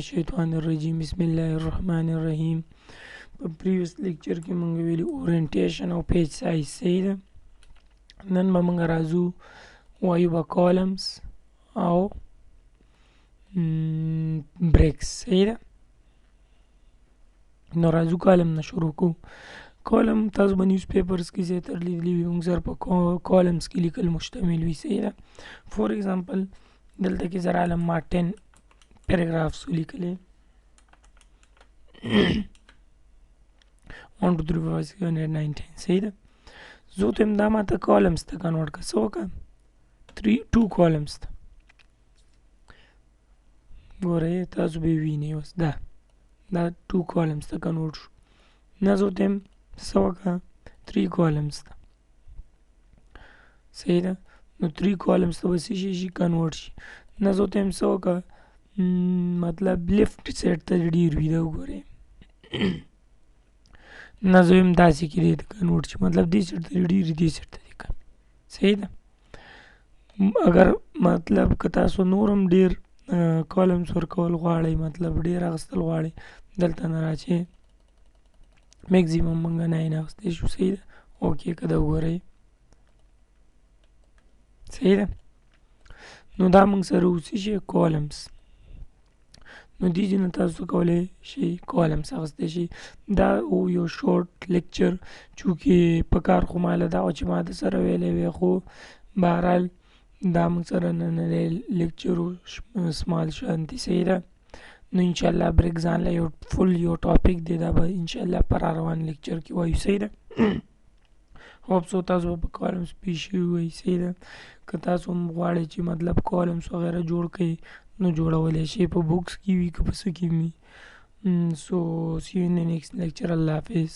الشیطان الرجیم بسم الله الرحمن الرحیم. په پریویس لیکچر کې مونږ ویلي اورینټیشن او پیج سایز صحیح ده. نن به مونږ راځو وایو به کالمز او بریکس صحیح ده. نو راځو کالم نه شروع کوو. کالم تاسو به نیوز پیپرز کې زیاتره لیدلي وي، مونږ سره په کالمز کې لیکل مشتمل وي صحیح ده. فور ایگزامپل دلته کې زر عالم ما 10 پیراګرافس ولیکلې 1 2 3 4 5 6 7 8 9 10 صحیح ده. زه ته دا ماته کالمز ته کنورټ کړه، څه وکړه 2 کالمز ته. ګورئ تاسو به وینئ اوس دا 2 کالمز ته کنورټ شو. نه زه ته څه وکړه 3 کالمز ته صحیح ده. نو 3 کالمز ته به څه شي کنورټ شي. نه زه ته څه وکړه مطلب لیفت سایډ ته ډېر وي دا وګورئ. نه زه یم داسې کې دی ته کنورټ شي، مطلب دې سایډ ته ډېر دې سایډ ته دی کم صحیح ده. اگر مطلب که تاسو نور هم ډېر کالمز ورکول غواړئ، مطلب ډېر اخیستل غواړئ، دلته نه راځئ میکزیمم موږ 9 اخیستی شو صحیح ده. اوکې که دا وګورئ صحیح ده. نو دا موږ سره اوسې شي کالمز. نو دې ځای نه تاسو کولی شئ کالمز اخیستی شئ. دا یو شورټ لیکچر چونکې په کار خو ما له دا وه چې ما د سره ویلی وی، خو بهرحال دا موږ سره نننی لیکچر و سمال شانتي صحیح ده. نو انشاءالله بریک ځان له یو فل یو ټاپک دی، دا به انشاءالله په را روان لیکچر کې وایو صحیح ده. هوپ سو تاسو به په کالمز پوه شوي وئ صحیح ده. که تاسو هم غواړئ چې مطلب کالمز وغیره جوړ کړئ نو جوړولی شئ، په بکس کې وي که په څه کې وي. سو سی یو ان د نیکسټ لیکچر. الله حافظ.